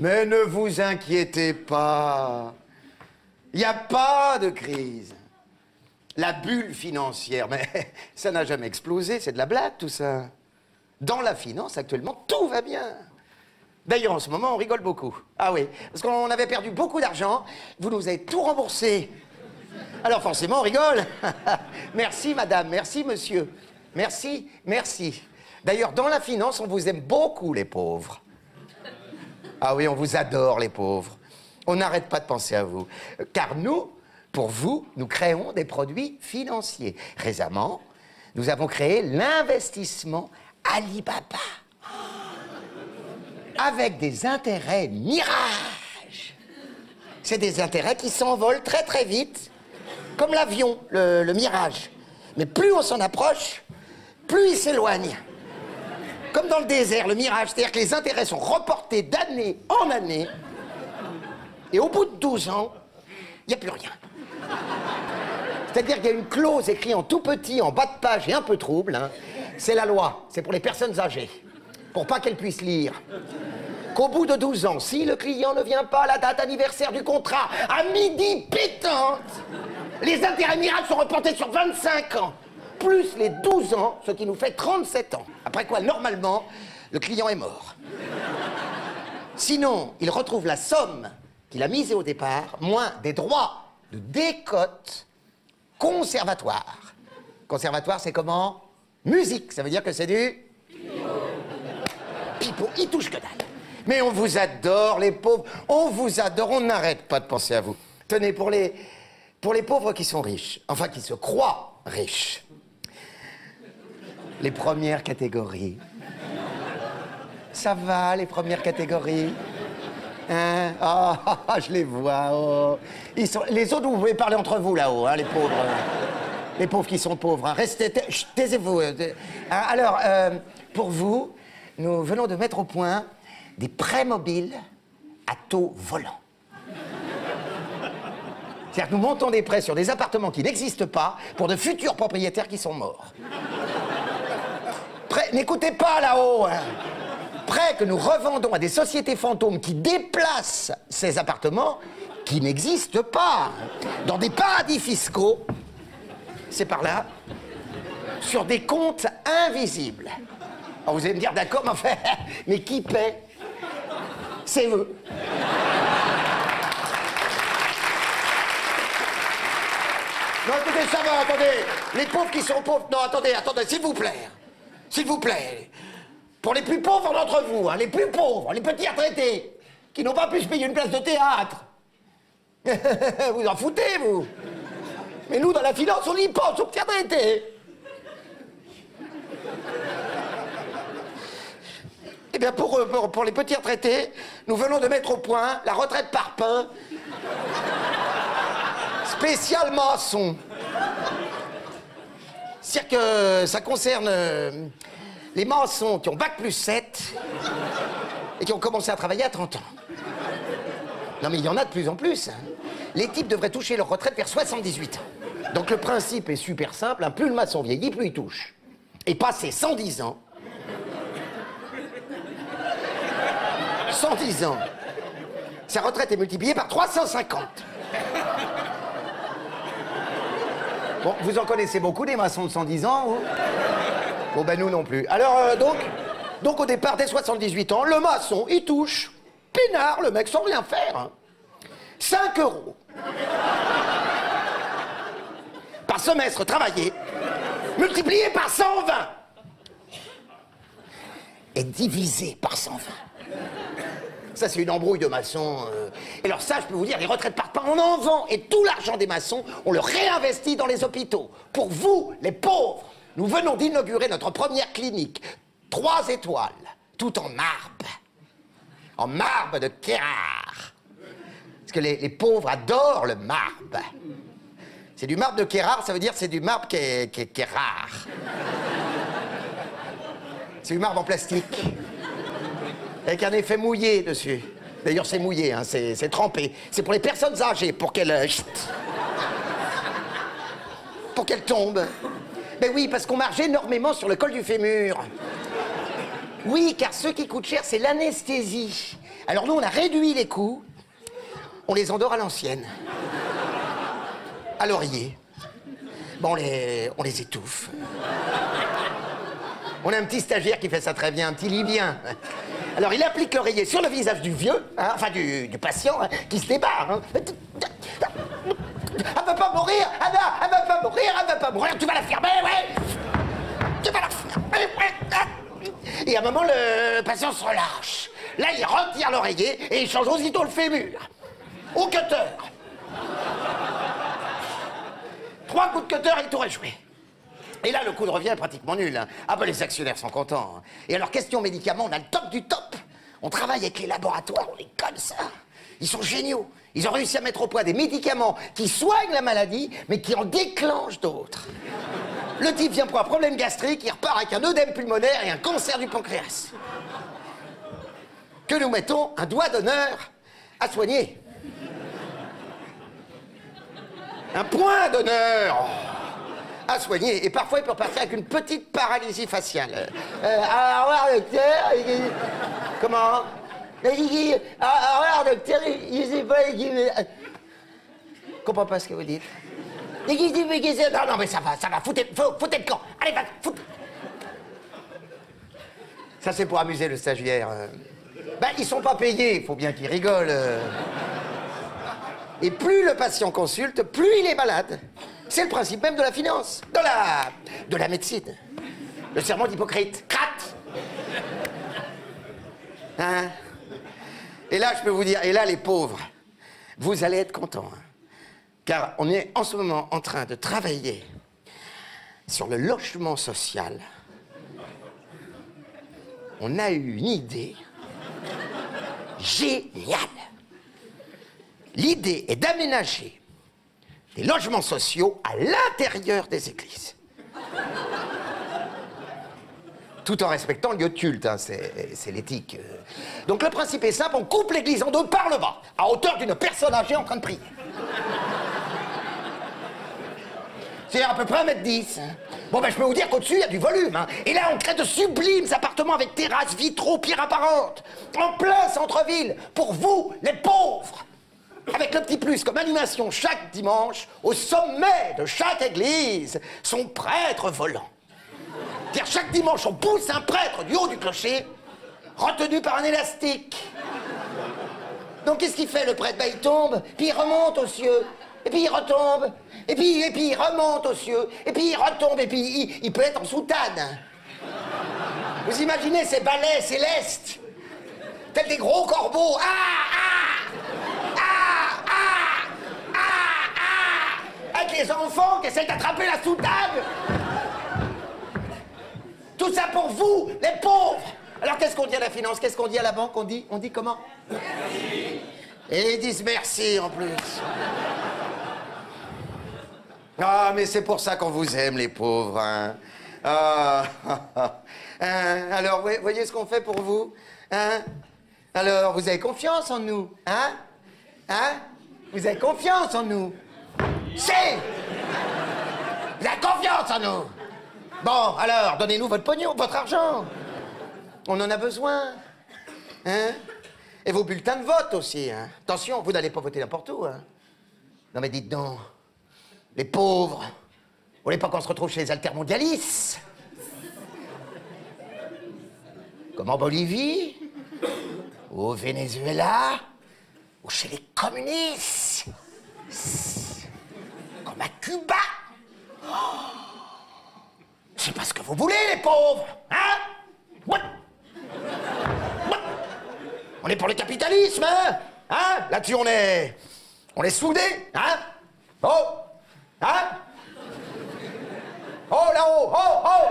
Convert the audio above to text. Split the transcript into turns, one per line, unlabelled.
Mais ne vous inquiétez pas. Il n'y a pas de crise. La bulle financière, mais ça n'a jamais explosé, c'est de la blague tout ça. Dans la finance, actuellement, tout va bien. D'ailleurs, en ce moment, on rigole beaucoup. Ah oui, parce qu'on avait perdu beaucoup d'argent, vous nous avez tout remboursé. Alors forcément, on rigole. Merci madame, merci monsieur. Merci, merci. D'ailleurs, dans la finance, on vous aime beaucoup, les pauvres. Ah oui, on vous adore, les pauvres. On n'arrête pas de penser à vous. Car nous, pour vous, nous créons des produits financiers. Récemment, nous avons créé l'investissement Alibaba. Avec des intérêts mirage. C'est des intérêts qui s'envolent très très vite, comme l'avion, le mirage. Mais plus on s'en approche, plus il s'éloigne. Comme dans le désert, le mirage, c'est-à-dire que les intérêts sont reportés d'année en année, et au bout de 12 ans, il n'y a plus rien. C'est-à-dire qu'il y a une clause écrite en tout petit, en bas de page et un peu trouble, hein. C'est la loi, c'est pour les personnes âgées, pour pas qu'elles puissent lire. Qu'au bout de 12 ans, si le client ne vient pas à la date anniversaire du contrat, à midi pétante, les intérêts miracles sont reportés sur 25 ans, plus les 12 ans, ce qui nous fait 37 ans. Après quoi, normalement, le client est mort. Sinon, il retrouve la somme qu'il a misée au départ, moins des droits de décote conservatoire. Conservatoire, c'est comment? Musique, ça veut dire que c'est du... Pipeau, il touche que dalle. Mais on vous adore, les pauvres. On vous adore, on n'arrête pas de penser à vous. Tenez, pour les pauvres qui sont riches, enfin qui se croient riches, les premières catégories. Ça va, les premières catégories? Hein? Ah, je les vois, oh. Ils sont... Les autres, vous pouvez parler entre vous, là-haut, hein, les pauvres. Les pauvres qui sont pauvres. Hein. Restez... Taisez-vous. Alors, pour vous, nous venons de mettre au point des prêts mobiles à taux volant. C'est-à-dire que nous montons des prêts sur des appartements qui n'existent pas pour de futurs propriétaires qui sont morts. Prêts, n'écoutez pas là-haut, hein. Prêts que nous revendons à des sociétés fantômes qui déplacent ces appartements qui n'existent pas dans des paradis fiscaux, c'est par là, sur des comptes invisibles. Alors vous allez me dire, d'accord, mais enfin, mais qui paie? C'est eux. Non, écoutez, ça va, attendez. Les pauvres qui sont pauvres... Non, attendez, s'il vous plaît. S'il vous plaît. Pour les plus pauvres d'entre vous, hein, les plus pauvres, les petits retraités, qui n'ont pas pu se payer une place de théâtre. Vous en foutez, vous. Mais nous, dans la finance, on y pense aux petits retraités. Eh bien, pour les petits retraités, nous venons de mettre au point la retraite par pain, spécial maçon. C'est-à-dire que ça concerne les maçons qui ont bac+7 et qui ont commencé à travailler à 30 ans. Non, mais il y en a de plus en plus. Hein. Les types devraient toucher leur retraite vers 78 ans. Donc le principe est super simple, hein. Plus le maçon vieillit, plus il touche. Et passé 110 ans... 110 ans. Sa retraite est multipliée par 350. Bon, vous en connaissez beaucoup des maçons de 110 ans, vous? Bon, ben nous non plus. Alors, donc au départ, dès 78 ans, le maçon, il touche. Peinard, le mec, sans rien faire. Hein. 5 €. Par semestre travaillé, multiplié par 120. Et divisé par 120. Ça, c'est une embrouille de maçons. Et alors ça, je peux vous dire, les retraites partent pas, on en vend. Et tout l'argent des maçons, on le réinvestit dans les hôpitaux. Pour vous, les pauvres, nous venons d'inaugurer notre première clinique. 3 étoiles, tout en marbre. En marbre de Kérard. Parce que les pauvres adorent le marbre. C'est du marbre de Kérard, ça veut dire c'est du marbre qui est rare. C'est du marbre en plastique. Avec un effet mouillé dessus. D'ailleurs, c'est mouillé, hein, c'est trempé. C'est pour les personnes âgées, pour qu'elles... pour qu'elles tombent. Ben oui, parce qu'on marche énormément sur le col du fémur. Oui, car ce qui coûte cher, c'est l'anesthésie. Alors nous, on a réduit les coûts, on les endort à l'ancienne. À l'oreiller. Bon, on les étouffe. On a un petit stagiaire qui fait ça très bien, un petit Libyen. Alors, il applique l'oreiller sur le visage du vieux, hein, enfin du patient, hein, qui se débarre. Hein. Elle va pas mourir, Anna, elle va pas mourir, elle va pas mourir, tu vas la fermer, ouais. Tu vas la fermer, ouais. Et à un moment, le patient se relâche. Là, il retire l'oreiller et il change aussitôt le fémur. Au cutter. 3 coups de cutter et tout est joué. Et là, le coût de revient est pratiquement nul. Hein. Ah ben, les actionnaires sont contents. Hein. Et alors, question médicaments, on a le top du top. On travaille avec les laboratoires, on les colle ça. Ils sont géniaux. Ils ont réussi à mettre au point des médicaments qui soignent la maladie, mais qui en déclenchent d'autres. Le type vient pour un problème gastrique, il repart avec un œdème pulmonaire et un cancer du pancréas. Que nous mettons un doigt d'honneur à soigner. Un point d'honneur à soigner. Et parfois, il peut partir avec une petite paralysie faciale. Au revoir, docteur. Comment? Au revoir, docteur. Je sais pas qui me... Je comprends pas ce que vous dites. Non, non, mais ça va. Foutez le camp. Allez, va, foutez. Ça, c'est pour amuser le stagiaire. Ben, ils sont pas payés. Il faut bien qu'ils rigolent. Et plus le patient consulte, plus il est malade. C'est le principe même de la finance, de la médecine. Le serment d'Hippocrate. Crate. Hein? Et là, je peux vous dire, et là, les pauvres, vous allez être contents. Hein, car on est en ce moment en train de travailler sur le logement social. On a eu une idée géniale. L'idée est d'aménager des logements sociaux à l'intérieur des églises. Tout en respectant le lieu de culte, hein, c'est l'éthique. Donc le principe est simple, on coupe l'église en deux par le bas, à hauteur d'une personne âgée en train de prier. C'est à peu près 1m10. Hein. Bon, ben je peux vous dire qu'au-dessus, il y a du volume. Hein. Et là, on crée de sublimes appartements avec terrasses, vitraux, pierres apparentes, en plein centre-ville, pour vous, les pauvres. Avec le petit plus comme animation chaque dimanche, au sommet de chaque église, son prêtre volant. C'est-à-dire chaque dimanche, on pousse un prêtre du haut du clocher, retenu par un élastique. Donc qu'est-ce qu'il fait le prêtre? Ben, il tombe, puis il remonte aux cieux, et puis il retombe, et puis il remonte aux cieux, et puis il retombe, et puis il peut être en soutane. Vous imaginez ces ballets célestes, tels des gros corbeaux. Avec les enfants qui essaient d'attraper la soutane. Tout ça pour vous, les pauvres. Alors qu'est-ce qu'on dit à la finance? Qu'est-ce qu'on dit à la banque? On dit comment? Merci. Et ils disent merci en plus. Ah, mais c'est pour ça qu'on vous aime, les pauvres. Hein. Alors, voyez ce qu'on fait pour vous? Hein? Alors, vous avez confiance en nous? Hein? Vous avez confiance en nous? C'est! Vous avez confiance en nous? Bon, alors, donnez-nous votre pognon, votre argent. On en a besoin. Hein? Et vos bulletins de vote aussi. Hein? Attention, vous n'allez pas voter n'importe où. Hein? Non mais dites donc, les pauvres, vous voulez pas qu'on se retrouve chez les altermondialistes? Comme en Bolivie? Ou au Venezuela? Ou chez les communistes? Comme à Cuba? C'est pas ce que vous voulez, les pauvres, hein? On est pour le capitalisme, hein? Là-dessus, on est soudés, hein? Oh! Hein? Oh, là-haut! Oh!